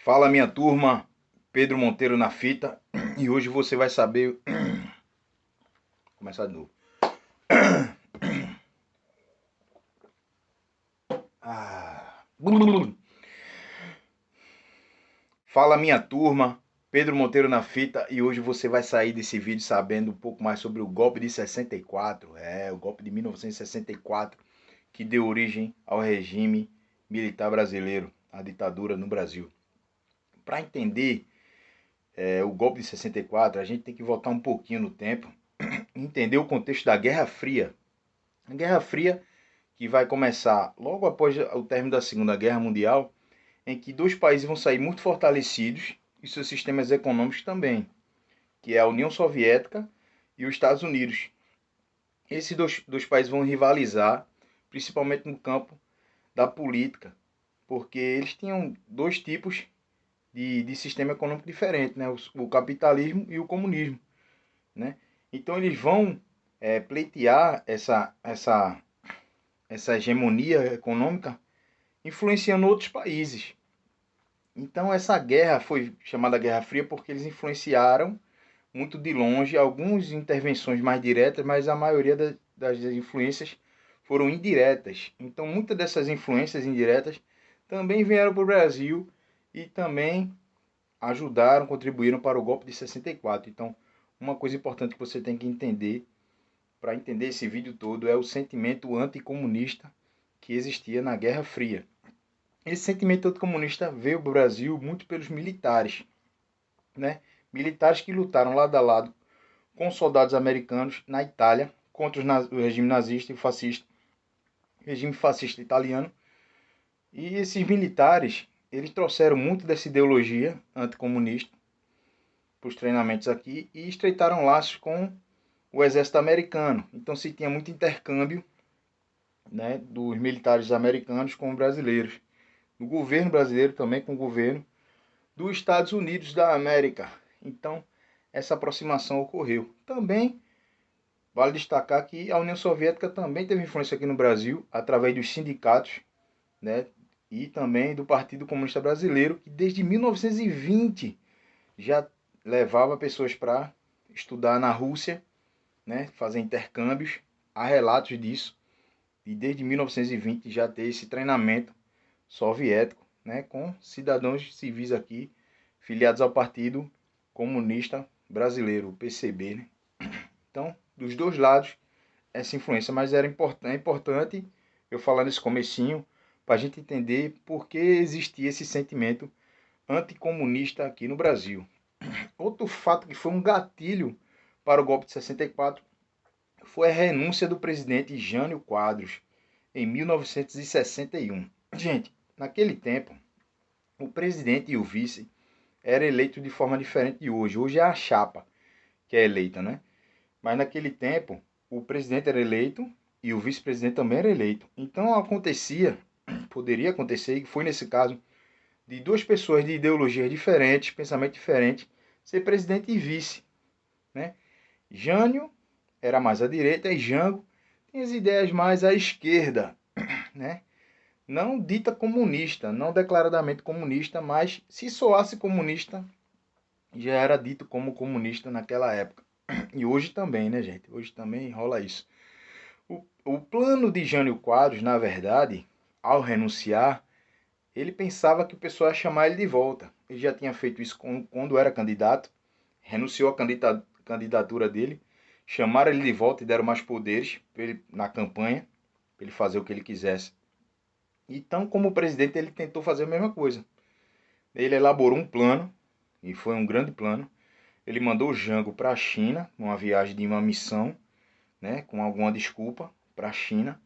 Fala minha turma, Pedro Monteiro na fita e hoje você vai saber. Vou começar de novo. Ah. Fala minha turma, Pedro Monteiro na fita e hoje você vai sair desse vídeo sabendo um pouco mais sobre o golpe de 64. O golpe de 1964 que deu origem ao regime militar brasileiro, a ditadura no Brasil. Para entender o golpe de 64, a gente tem que voltar um pouquinho no tempo, entender o contexto da Guerra Fria. A Guerra Fria, que vai começar logo após o término da Segunda Guerra Mundial, em que dois países vão sair muito fortalecidos e seus sistemas econômicos também, que é a União Soviética e os Estados Unidos. Esses dois países vão rivalizar, principalmente no campo da política, porque eles tinham dois tipos de sistema econômico diferente, né? O capitalismo e o comunismo, né? Então eles vão pleitear essa hegemonia econômica influenciando outros países. Então essa guerra foi chamada Guerra Fria porque eles influenciaram muito de longe, algumas intervenções mais diretas, mas a maioria das influências foram indiretas. Então muitas dessas influências indiretas também vieram para o Brasil e também ajudaram, contribuíram para o golpe de 64. Então uma coisa importante que você tem que entender para entender esse vídeo todo é o sentimento anticomunista que existia na Guerra Fria. Esse sentimento anticomunista veio para o Brasil muito pelos militares, né? Militares que lutaram lado a lado com soldados americanos na Itália contra o regime nazista e fascista, regime fascista italiano. E esses militares, eles trouxeram muito dessa ideologia anticomunista para os treinamentos aqui e estreitaram laços com o exército americano. Então se tinha muito intercâmbio, né, dos militares americanos com os brasileiros. Do governo brasileiro também com o governo dos Estados Unidos da América. Então, essa aproximação ocorreu. Também vale destacar que a União Soviética também teve influência aqui no Brasil, através dos sindicatos, né, e também do Partido Comunista Brasileiro, que desde 1920 já levava pessoas para estudar na Rússia, né, fazer intercâmbios. Há relatos disso, e desde 1920 já ter esse treinamento soviético, né, com cidadãos civis aqui filiados ao Partido Comunista Brasileiro, o PCB, né? Então, dos dois lados essa influência, mas é importante eu falar nesse comecinho para a gente entender por que existia esse sentimento anticomunista aqui no Brasil. Outro fato que foi um gatilho para o golpe de 64 foi a renúncia do presidente Jânio Quadros em 1961. Gente, naquele tempo, o presidente e o vice era eleito de forma diferente de hoje. Hoje é a chapa que é eleita, né? Mas naquele tempo, o presidente era eleito e o vice-presidente também era eleito. Então poderia acontecer, e foi nesse caso, de duas pessoas de ideologias diferentes, pensamento diferente, ser presidente e vice, né? Jânio era mais à direita e Jango tem as ideias mais à esquerda, né? Não dita comunista, não declaradamente comunista, mas se soasse comunista, já era dito como comunista naquela época. E hoje também, né, gente? Hoje também rola isso. O plano de Jânio Quadros, na verdade, ao renunciar, ele pensava que o pessoal ia chamar ele de volta. Ele já tinha feito isso quando era candidato, renunciou à candidatura dele, chamaram ele de volta e deram mais poderes na campanha, para ele fazer o que ele quisesse. Então, como presidente, ele tentou fazer a mesma coisa. Ele elaborou um plano, e foi um grande plano. Ele mandou o Jango para a China, numa viagem de uma missão, né, com alguma desculpa, para a China.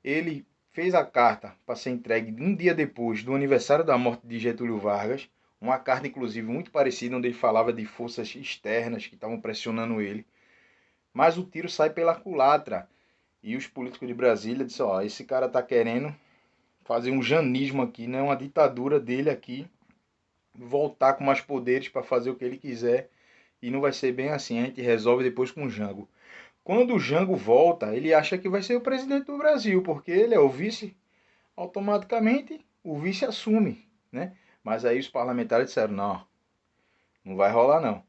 Ele fez a carta para ser entregue um dia depois do aniversário da morte de Getúlio Vargas, uma carta inclusive muito parecida, onde ele falava de forças externas que estavam pressionando ele. Mas o tiro sai pela culatra. E os políticos de Brasília disseram, ó, esse cara está querendo fazer um janismo aqui, né, uma ditadura dele aqui, voltar com mais poderes para fazer o que ele quiser. E não vai ser bem assim, a gente resolve depois com o Jango. Quando o Jango volta, ele acha que vai ser o presidente do Brasil, porque ele é o vice, automaticamente o vice assume, né? Mas aí os parlamentares disseram, não, não vai rolar não.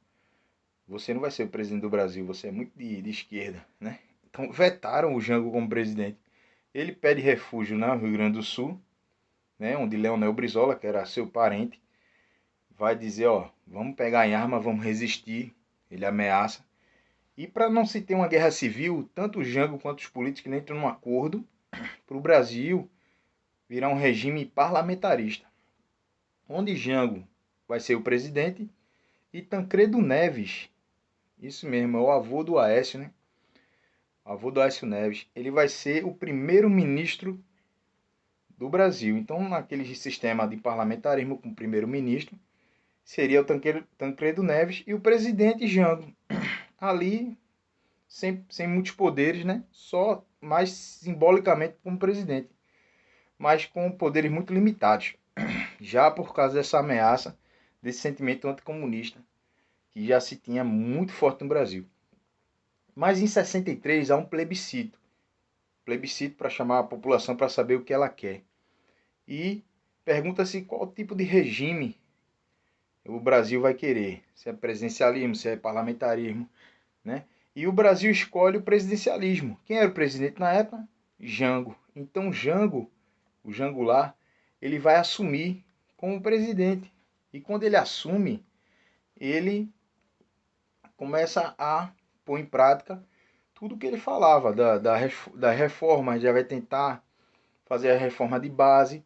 Você não vai ser o presidente do Brasil, você é muito de esquerda, né? Então vetaram o Jango como presidente. Ele pede refúgio no Rio Grande do Sul, né, onde Leonel Brizola, que era seu parente, vai dizer, ó, vamos pegar em arma, vamos resistir. Ele ameaça. E para não se ter uma guerra civil, tanto o Jango quanto os políticos entram num acordo para o Brasil virar um regime parlamentarista, onde Jango vai ser o presidente e Tancredo Neves, isso mesmo, é o avô do Aécio, né? O avô do Aécio Neves, ele vai ser o primeiro-ministro do Brasil. Então, naquele sistema de parlamentarismo com primeiro-ministro, seria o Tancredo Neves e o presidente Jango. Ali, sem muitos poderes, né? Só mais simbolicamente como presidente, mas com poderes muito limitados, já por causa dessa ameaça, desse sentimento anticomunista, que já se tinha muito forte no Brasil. Mas em 63 há um plebiscito. Plebiscito para chamar a população para saber o que ela quer. E pergunta-se qual tipo de regime o Brasil vai querer. Se é presidencialismo, se é parlamentarismo, né? E o Brasil escolhe o presidencialismo. Quem era o presidente na época? Jango. Então Jango, o Jango lá, ele vai assumir como presidente. E quando ele assume, ele começa a pôr em prática tudo que ele falava da reforma, já vai tentar fazer a reforma de base.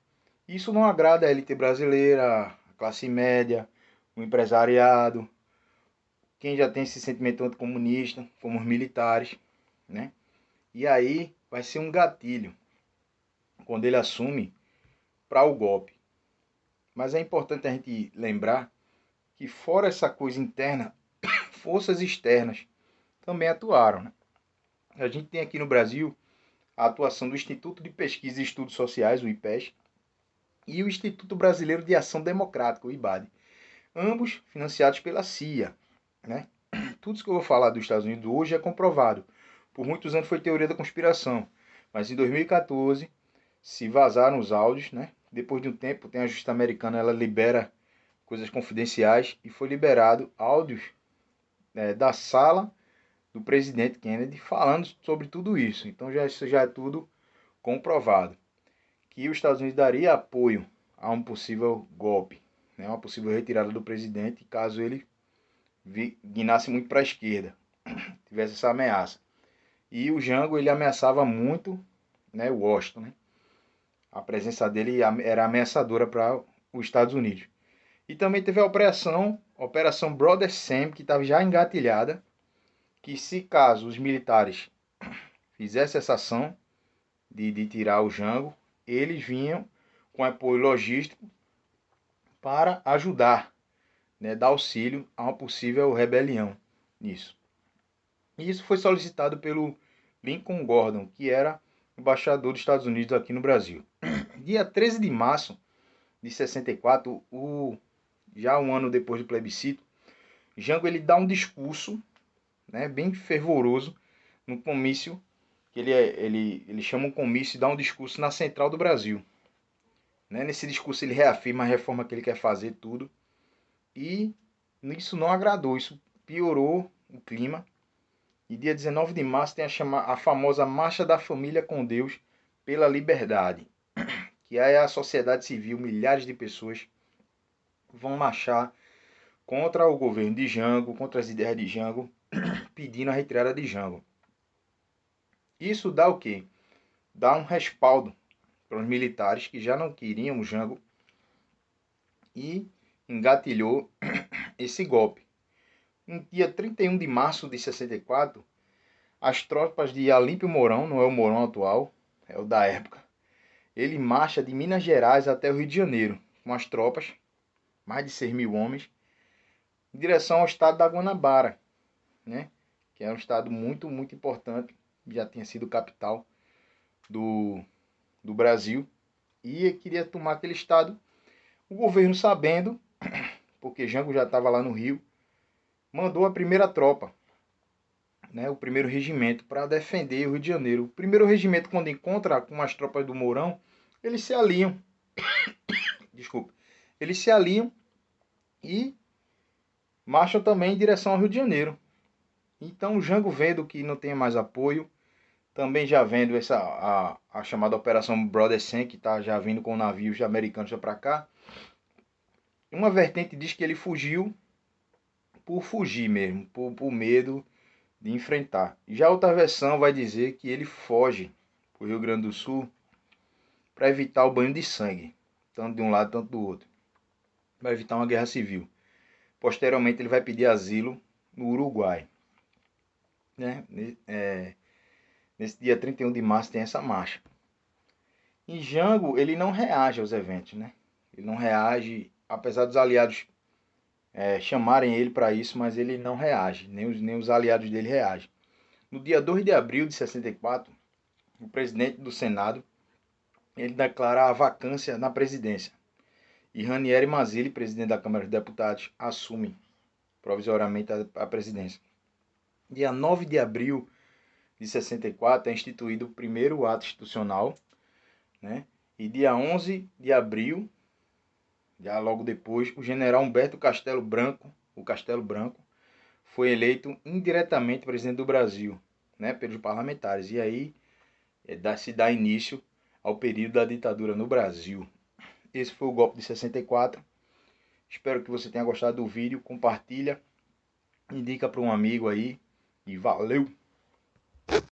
Isso não agrada a elite brasileira, a classe média, o empresariado, quem já tem esse sentimento anticomunista, como os militares, né? E aí vai ser um gatilho quando ele assume para o golpe. Mas é importante a gente lembrar que fora essa coisa interna, forças externas também atuaram, né? A gente tem aqui no Brasil a atuação do Instituto de Pesquisa e Estudos Sociais, o IPES, e o Instituto Brasileiro de Ação Democrática, o IBAD, ambos financiados pela CIA, né? Tudo isso que eu vou falar dos Estados Unidos hoje é comprovado. Por muitos anos foi teoria da conspiração, mas em 2014 se vazaram os áudios, né? Depois de um tempo, tem a Justiça Americana, ela libera coisas confidenciais e foi liberado áudios da sala do presidente Kennedy falando sobre tudo isso. Então isso já é tudo comprovado. Que os Estados Unidos daria apoio a um possível golpe, né? Uma possível retirada do presidente, caso ele guinasse muito para a esquerda, tivesse essa ameaça. E o Jango, ele ameaçava muito, né, o Washington, né? A presença dele era ameaçadora para os Estados Unidos. E também teve a Operação Brother Sam, que estava já engatilhada, que se caso os militares fizessem essa ação de tirar o Jango, eles vinham com apoio logístico para ajudar, né, dar auxílio a uma possível rebelião nisso. E isso foi solicitado pelo Lincoln Gordon, que era embaixador dos Estados Unidos aqui no Brasil. Dia 13 de março de 64, já um ano depois do plebiscito, Jango ele dá um discurso, né, bem fervoroso no comício, que ele chama um comício e dá um discurso na Central do Brasil. Né? Nesse discurso ele reafirma a reforma que ele quer fazer, tudo. E isso não agradou, isso piorou o clima. E dia 19 de março tem a famosa Marcha da Família com Deus pela Liberdade, que é a sociedade civil, milhares de pessoas vão marchar contra o governo de Jango, contra as ideias de Jango, pedindo a retirada de Jango. Isso dá o quê? Dá um respaldo para os militares que já não queriam o Jango e engatilhou esse golpe. No dia 31 de março de 64, as tropas de Alípio Mourão, não é o Mourão atual, é o da época, ele marcha de Minas Gerais até o Rio de Janeiro, com as tropas, mais de 6 mil homens, em direção ao estado da Guanabara, né? Que é um estado muito, muito importante, já tinha sido capital do Brasil, e queria tomar aquele estado. O governo, sabendo, porque Jango já estava lá no Rio, mandou a primeira tropa, né, o primeiro regimento, para defender o Rio de Janeiro. O primeiro regimento, quando encontra com as tropas do Mourão, eles se aliam. Desculpa. eles se alinham e marcham também em direção ao Rio de Janeiro. Então o Jango, vendo que não tem mais apoio, também já vendo a chamada Operação Brother Sen, que está já vindo com navios americanos para cá, uma vertente diz que ele fugiu por fugir mesmo, por medo de enfrentar. E já outra versão vai dizer que ele foge para o Rio Grande do Sul para evitar o banho de sangue, tanto de um lado tanto do outro, para evitar uma guerra civil. Posteriormente ele vai pedir asilo no Uruguai. Né? Nesse dia 31 de março tem essa marcha. E Jango, ele não reage aos eventos, né? Ele não reage, apesar dos aliados chamarem ele para isso, mas ele não reage, nem os aliados dele reagem. No dia 2 de abril de 64, o presidente do Senado, ele declara a vacância na presidência. E Ranieri Mazzilli, presidente da Câmara dos Deputados, assume provisoriamente a presidência. Dia 9 de abril de 64 é instituído o primeiro ato institucional, né? E dia 11 de abril, já logo depois, o general Humberto Castelo Branco, o Castelo Branco, foi eleito indiretamente presidente do Brasil, né, pelos parlamentares. E aí se dá início ao período da ditadura no Brasil. Esse foi o golpe de 64. Espero que você tenha gostado do vídeo. Compartilha, indica para um amigo aí e valeu!